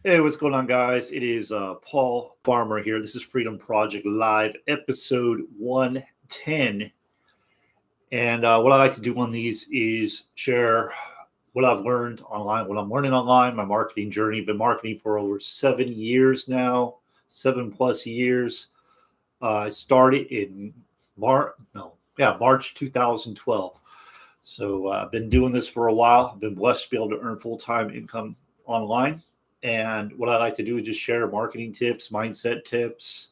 Hey, what's going on, guys? It is Paul Farmer here. This is Freedom Project Live, episode 110. And what I like to do on these is share what I've learned online, what I'm learning online, my marketing journey. Been marketing for over 7 years now, 7+ years. I started in March 2012. So I've been doing this for a while. I've been blessed to be able to earn full-time income online. And what I like to do is just share marketing tips, mindset tips,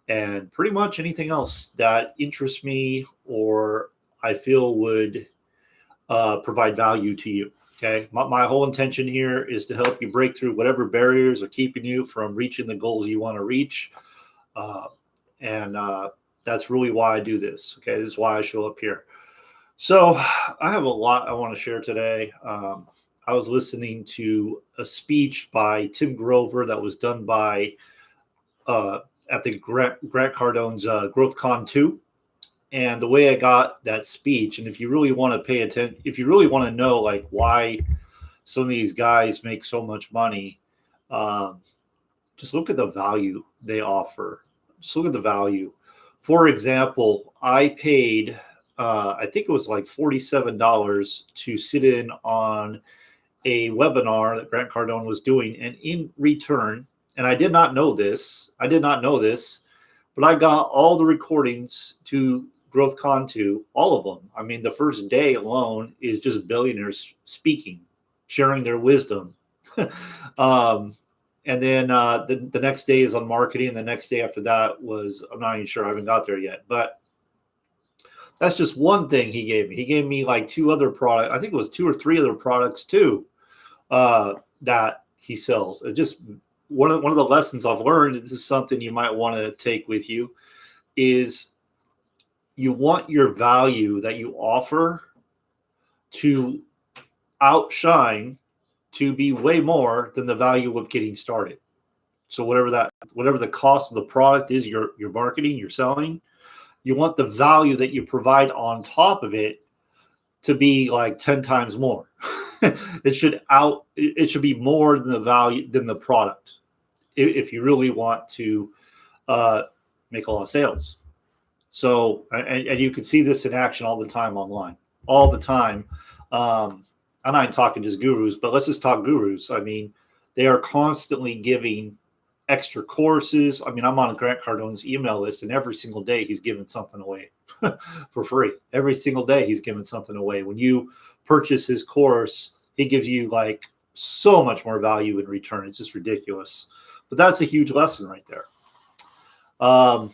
and pretty much anything else that interests me or I feel would provide value to you. Okay. My whole intention here is to help you break through whatever barriers are keeping you from reaching the goals you want to reach. Uh, and that's really why I do this. Okay. This is why I show up here. So I have a lot I want to share today. I was listening to a speech by Tim Grover that was done by at the Grant Cardone's GrowthCon 2. And the way I got that speech, and if you really want to pay attention, if you really want to know like why some of these guys make so much money, um, just look at the value they offer. Just look at the value. For example, I paid, I think it was like $47 to sit in on a webinar that Grant Cardone was doing. And in return, and I did not know this, but I got all the recordings to GrowthCon 2, all of them. I mean, the first day alone is just billionaires speaking, sharing their wisdom. And then the next day is on marketing. And the next day after that was, I'm not even sure, I haven't got there yet. But that's just one thing he gave me. He gave me like two other products. I think it was two or three other products too that he sells. It just one of the lessons I've learned, this is something you might want to take with you, is you want your value that you offer to outshine, to be way more than the value of getting started. So whatever the cost of the product is, you're marketing, you're selling, you want the value that you provide on top of it to be like 10 times more. It should be more than the value than the product if you really want to make a lot of sales. So, and you can see this in action all the time online, all the time. I'm not even talking just gurus, but let's just talk gurus. I mean, they are constantly giving extra courses. I mean, I'm on Grant Cardone's email list, and every single day he's giving something away for free. Every single day he's giving something away. When you purchase his course, he gives you like so much more value in return. It's just ridiculous. But that's a huge lesson right there. I'm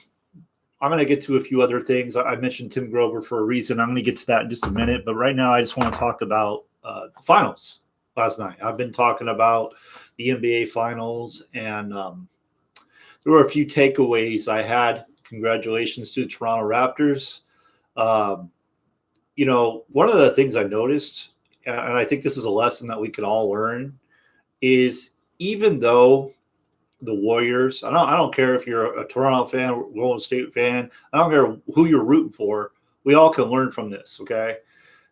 going to get to a few other things. I mentioned Tim Grover for a reason. I'm going to get to that in just a minute. But right now, I just want to talk about the finals last night. I've been talking about the NBA finals, and there were a few takeaways I had. Congratulations to the Toronto Raptors. One of the things I noticed, and I think this is a lesson that we can all learn, is even though the Warriors, I don't care if you're a Toronto fan, Golden State fan, I don't care who you're rooting for, we all can learn from this, okay?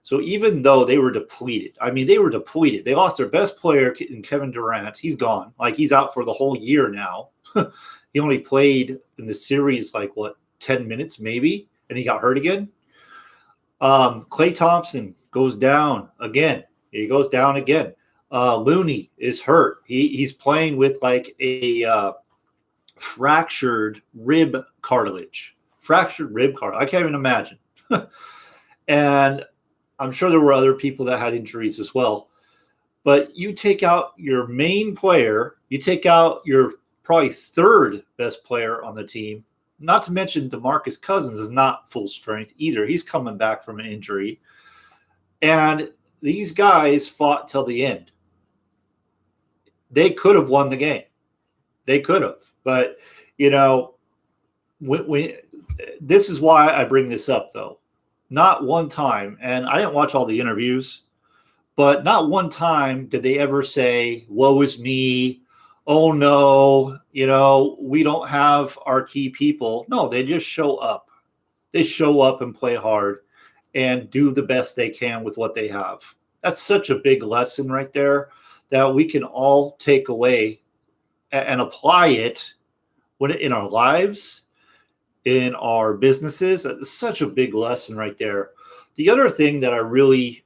So even though they were depleted, they lost their best player in Kevin Durant. He's gone. Like, he's out for the whole year now. He only played in the series 10 minutes maybe, and he got hurt again. Klay Thompson goes down again. He goes down again. Looney is hurt. He's playing with like a fractured rib cartilage. I can't even imagine. And I'm sure there were other people that had injuries as well. But you take out your main player, you take out your probably third best player on the team, not to mention DeMarcus Cousins is not full strength either. He's coming back from an injury. And these guys fought till the end. They could have won the game. They could have. But, this is why I bring this up, though. Not one time, and I didn't watch all the interviews, but not one time did they ever say, woe is me, oh no, we don't have our key people. No, they just show up. They show up and play hard and do the best they can with what they have. That's such a big lesson right there that we can all take away and apply it in our lives, in our businesses. It's such a big lesson right there. The other thing that I really,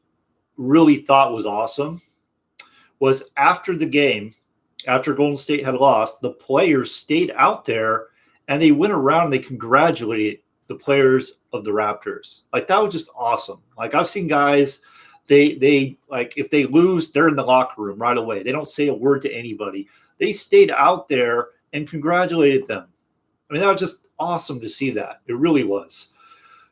really thought was awesome was after the game, after Golden State had lost, the players stayed out there and they went around and they congratulated the players of the Raptors. Like, that was just awesome. Like, I've seen guys, they like, if they lose, they're in the locker room right away. They don't say a word to anybody. They stayed out there and congratulated them. I mean, that was just awesome to see that. It really was.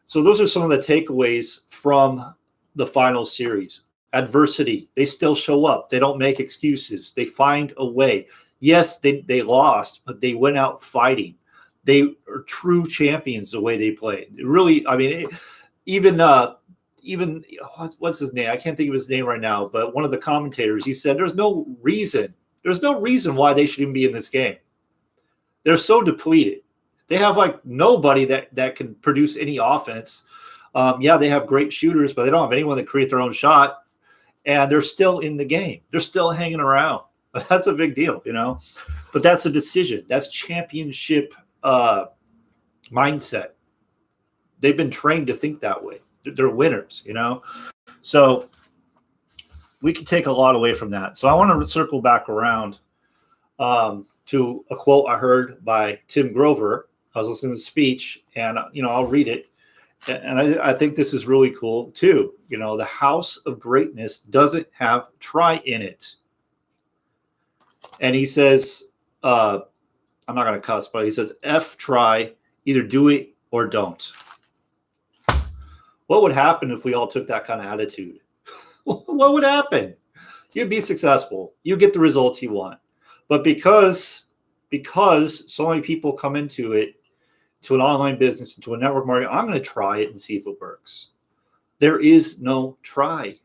So those are some of the takeaways from the final series. Adversity, they still show up. They don't make excuses. They find a way. Yes, they lost, but they went out fighting. They are true champions the way they play. Really, I mean, even what's his name? I can't think of his name right now, but one of the commentators, he said there's no reason why they should even be in this game. They're so depleted. They have like nobody that can produce any offense. Yeah, they have great shooters, but they don't have anyone that create their own shot. And they're still in the game. They're still hanging around. That's a big deal, you know. But that's a decision. That's championship mindset. They've been trained to think that way. They're winners, you know. So we can take a lot away from that. So I want to circle back around to a quote I heard by Tim Grover. I was listening to a speech, and I'll read it. And I think this is really cool too. You know, the house of greatness doesn't have try in it. And he says, I'm not going to cuss, but he says, F try, either do it or don't. What would happen if we all took that kind of attitude? What would happen? You'd be successful. You get the results you want. But because so many people come into it, to an online business, to a network marketing, I'm going to try it and see if it works. There is no try.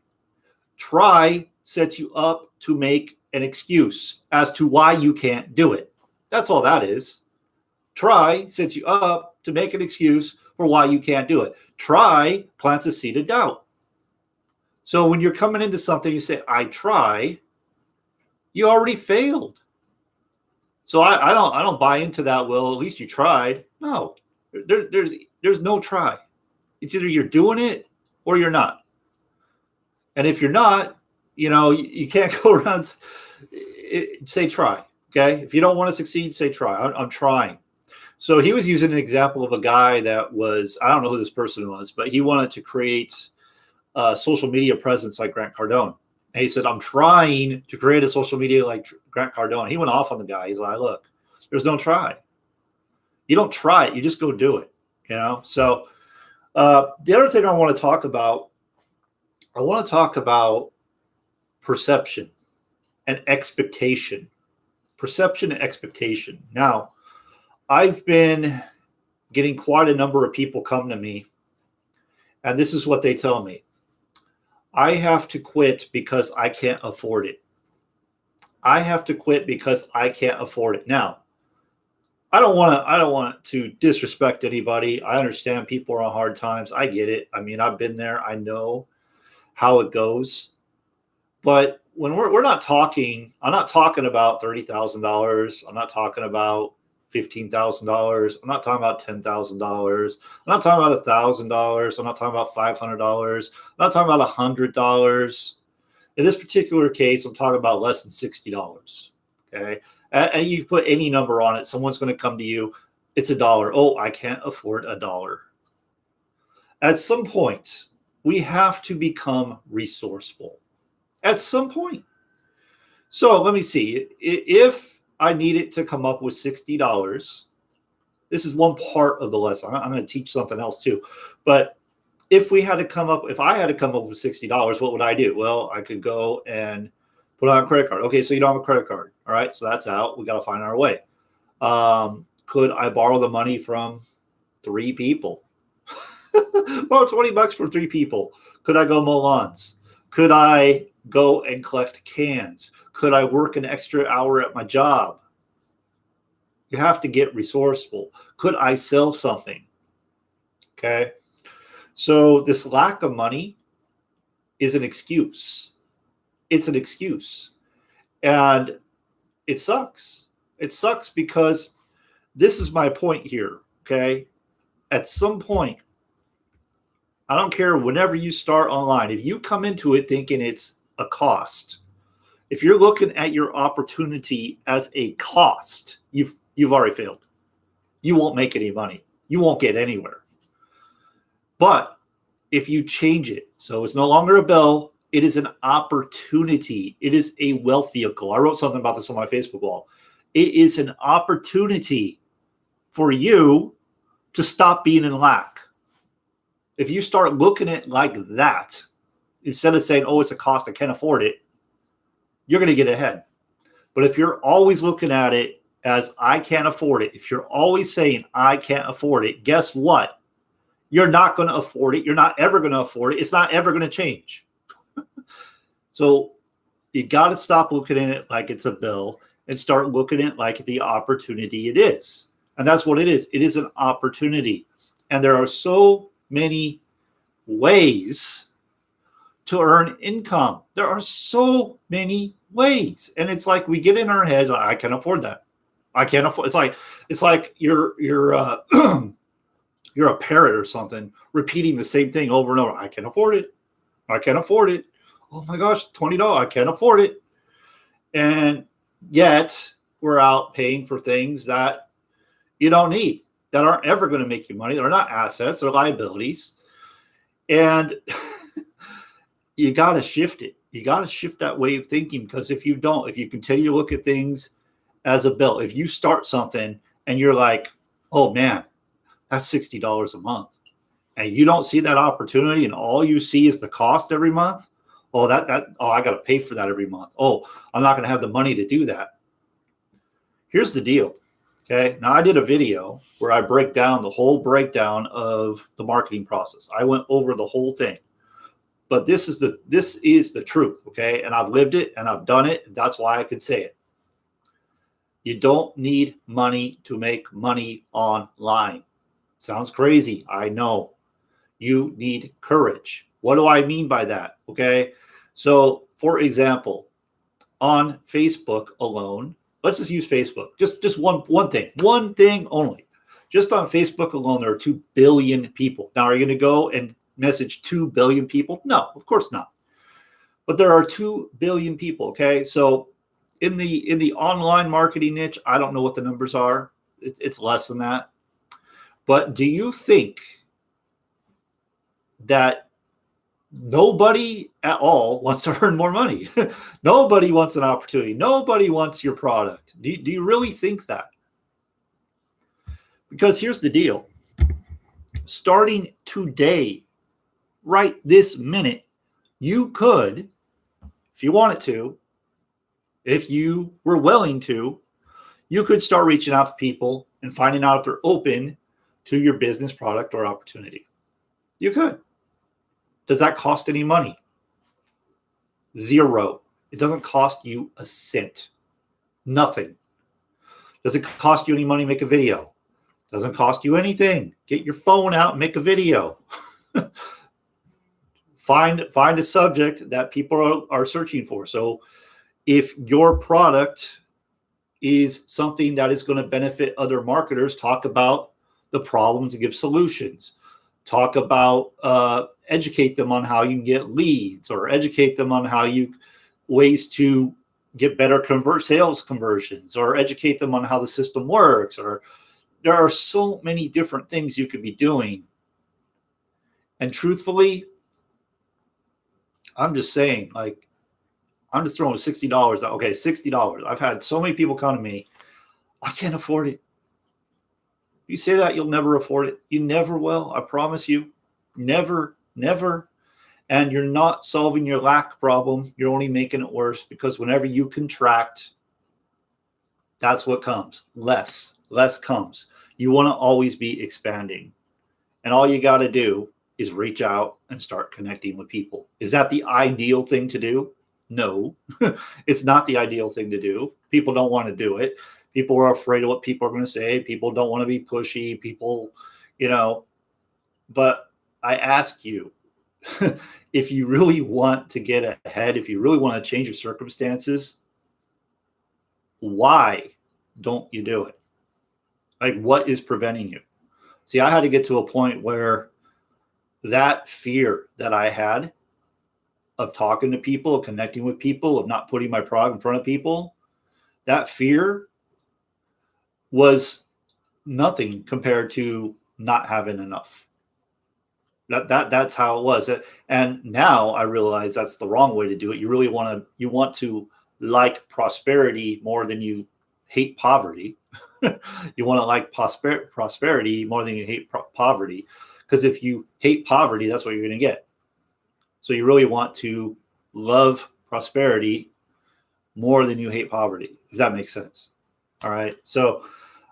Try sets you up to make an excuse as to why you can't do it. That's all that is. Try sets you up to make an excuse for why you can't do it. Try plants a seed of doubt. So when you're coming into something, you say, I try, you already failed. So I don't buy into that. Well, at least you tried. No, there's no try. It's either you're doing it or you're not. And if you're not, you can't go around say try. Okay, if you don't want to succeed, say try. I'm trying. So he was using an example of a guy that was, I don't know who this person was, but he wanted to create a social media presence like Grant Cardone. And he said, I'm trying to create a social media like Grant Cardone. He went off on the guy. He's like, look, there's no try. You don't try it. You just go do it, So the other thing I want to talk about perception and expectation. Perception and expectation. Now, I've been getting quite a number of people come to me, and this is what they tell me. I have to quit because I can't afford it. I have to quit because I can't afford it. Now, I don't want to disrespect anybody. I understand people are on hard times. I get it. I mean, I've been there. I know how it goes. But when we're not talking, I'm not talking about $30,000. I'm not talking about $15,000. I'm not talking about $10,000. I'm not talking about $1,000. I'm not talking about $500. I'm not talking about $100. In this particular case, I'm talking about less than $60. Okay, and you put any number on it, someone's going to come to you. It's $1. Oh, I can't afford $1. At some point, we have to become resourceful. At some point. So let me see. If I needed to come up with $60, this is one part of the lesson. I'm going to teach something else too. But if I had to come up with $60, what would I do? Well, I could go and put on a credit card. Okay, so you don't have a credit card. All right, so that's out. We got to find our way. Could I borrow the money from 3 people? Well, $20 for 3 people. Could I go mow lawns? Could I go and collect cans? Could I work an extra hour at my job? You have to get resourceful. Could I sell something? Okay. So this lack of money is an excuse. It's an excuse. And it sucks. It sucks because this is my point here. Okay. At some point, I don't care, whenever you start online, if you come into it thinking it's a cost, if you're looking at your opportunity as a cost, you've already failed. You won't make any money. You won't get anywhere. But if you change it, so it's no longer a bill, it is an opportunity. It is a wealth vehicle. I wrote something about this on my Facebook wall. It is an opportunity for you to stop being in lack. If you start looking at it like that, instead of saying, oh, it's a cost, I can't afford it, you're going to get ahead. But if you're always looking at it as I can't afford it, if you're always saying I can't afford it, guess what? You're not going to afford it. You're not ever going to afford it. It's not ever going to change. So you got to stop looking at it like it's a bill and start looking at it like the opportunity it is. And that's what it is. It is an opportunity. And there are so many ways to earn income. There are so many ways. And it's like we get in our heads, I can't afford that. I can't afford. It's like you're you're a parrot or something repeating the same thing over and over. I can't afford it. I can't afford it. Oh my gosh, $20. I can't afford it. And yet we're out paying for things that you don't need, that aren't ever going to make you money. They're not assets, they're liabilities. And you got to shift it. You got to shift that way of thinking, because if you don't, if you continue to look at things as a bill, if you start something and you're like, oh man, that's $60 a month, and you don't see that opportunity and all you see is the cost every month, I got to pay for that every month. Oh, I'm not going to have the money to do that. Here's the deal. Okay. Now I did a video where I break down the whole breakdown of the marketing process. I went over the whole thing, but this is the truth. Okay. And I've lived it and I've done it. And that's why I could say it. You don't need money to make money online. Sounds crazy. I know. You need courage. What do I mean by that? Okay. So for example, on Facebook alone, let's just use Facebook. Just one thing only. Just on Facebook alone, there are 2 billion people. Now, are you going to go and message 2 billion people? No, of course not. But there are 2 billion people. Okay. So in the online marketing niche, I don't know what the numbers are. It's less than that. But do you think that nobody at all wants to earn more money? Nobody wants an opportunity. Nobody wants your product. Do you really think that? Because here's the deal. Starting today, right this minute, you could, if you wanted to, if you were willing to, you could start reaching out to people and finding out if they're open to your business, product, or opportunity. You could. Does that cost any money? Zero. It doesn't cost you a cent. Nothing. Does it cost you any money to make a video? Doesn't cost you anything. Get your phone out and make a video. Find a subject that people are searching for. So if your product is something that is going to benefit other marketers, talk about the problems and give solutions. Talk about educate them on how you can get leads, or educate them on ways to get better sales conversions, or educate them on how the system works. Or there are so many different things you could be doing. And truthfully, I'm just saying, like, I'm just throwing $60 out. Okay, $60. I've had so many people come to me, I can't afford it. You say that, you'll never afford it. You never will. I promise you. Never, never. And you're not solving your lack problem. You're only making it worse, because whenever you contract, that's what comes. Less comes. You want to always be expanding. And all you got to do is reach out and start connecting with people. Is that the ideal thing to do? No, it's not the ideal thing to do. People don't want to do it. People are afraid of what people are going to say. People don't want to be pushy. People, but I ask you, if you really want to get ahead, if you really want to change your circumstances, why don't you do it? Like, what is preventing you? See, I had to get to a point where that fear that I had of talking to people, of connecting with people, of not putting my product in front of people, that fear was nothing compared to not having enough. That's how it was. And now I realize that's the wrong way to do it. You really want to like prosperity more than you hate poverty. You want to like prosperity more than you hate poverty, because if you hate poverty, that's what you're going to get. So you really want to love prosperity more than you hate poverty, if that makes sense. All right. So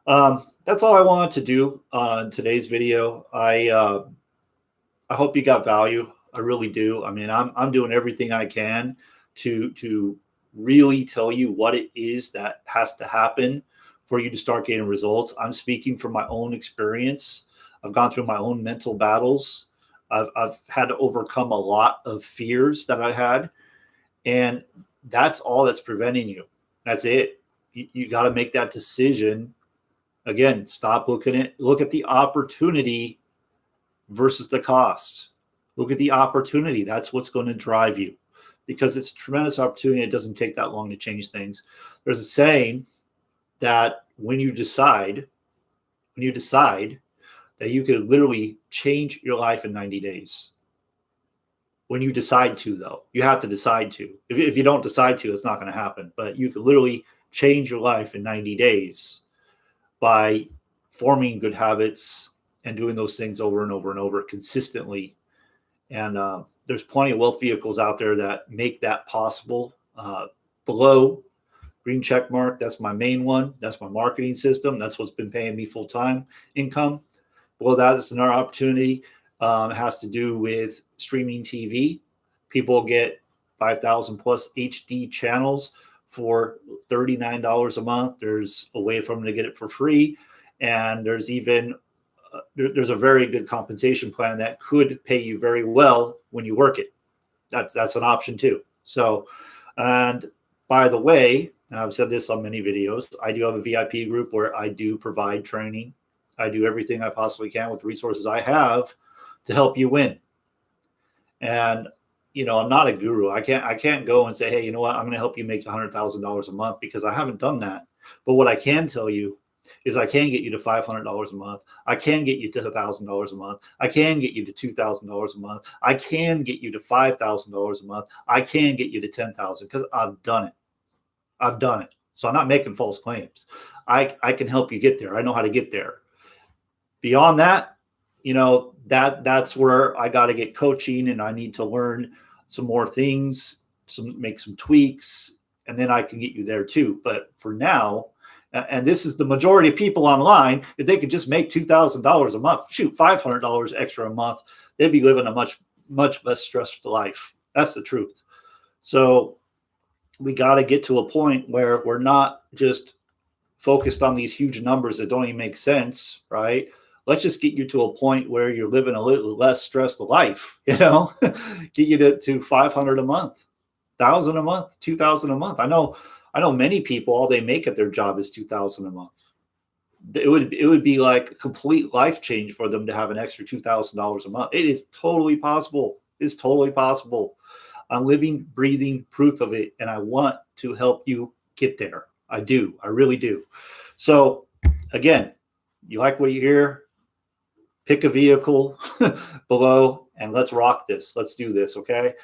that's all I wanted to do in today's video. I hope you got value. I really do. I mean, I'm doing everything I can to really tell you what it is that has to happen for you to start getting results. I'm speaking from my own experience. I've gone through my own mental battles. I've had to overcome a lot of fears that I had, and that's all that's preventing you. That's it. You got to make that decision. Again, look at the opportunity versus the cost. Look at the opportunity. That's what's going to drive you, because it's a tremendous opportunity. It doesn't take that long to change things. There's a saying that when you decide that you could literally change your life in 90 days. When you decide to, though, you have to decide to. If you don't decide to, it's not going to happen. But you could literally change your life in 90 days by forming good habits and doing those things over and over and over consistently. And there's plenty of wealth vehicles out there that make that possible. Below, green check mark, that's my main one. That's my marketing system. That's what's been paying me full-time income. Below that is another opportunity. It has to do with streaming TV. People get 5,000 plus HD channels for $39 a month. There's a way for them to get it for free. And there's even there's a very good compensation plan that could pay you very well when you work it. That's an option too. So, and by the way, and I've said this on many videos, I do have a VIP group where I do provide training. I do everything I possibly can with the resources I have to help you win. And I'm not a guru. I can't go and say, hey, you know what? I'm going to help you make $100,000 a month, because I haven't done that. But what I can tell you is I can get you to $500 a month. I can get you to $1,000 a month. I can get you to $2,000 a month. I can get you to $5,000 a month. I can get you to $10,000, because I've done it. I've done it. So I'm not making false claims. I can help you get there. I know how to get there. Beyond that, that's where I got to get coaching, and I need to learn some more things, make some tweaks, and then I can get you there too. But for now, and this is the majority of people online, if they could just make $2,000 a month, $500 extra a month, they'd be living a much, much less stressful life. That's the truth. So we got to get to a point where we're not just focused on these huge numbers that don't even make sense, right? Let's just get you to a point where you're living a little less stressful life, get you to 500 a month, 1,000 a month, 2,000 a month. I know many people, all they make at their job is 2,000 a month. It would be like a complete life change for them to have an extra $2,000 a month. It is totally possible. It's totally possible. I'm living, breathing proof of it, and I want to help you get there. I do. I really do. So again, you like what you hear? Pick a vehicle below and let's rock this. Let's do this. Okay.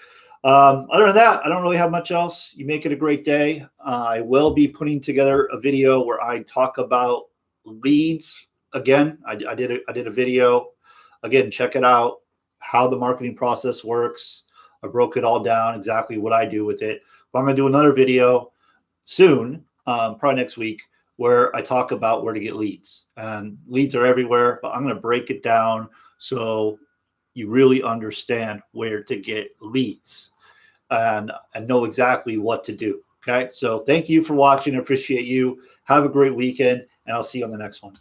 Other than that, I don't really have much else. You make it a great day. I will be putting together a video where I talk about leads. Again, I did a video. Again, check it out, how the marketing process works. I broke it all down, exactly what I do with it. But I'm going to do another video soon, probably next week, where I talk about where to get leads. And leads are everywhere, but I'm going to break it down so you really understand where to get leads and know exactly what to do. Okay. So thank you for watching. I appreciate you. Have a great weekend, and I'll see you on the next one.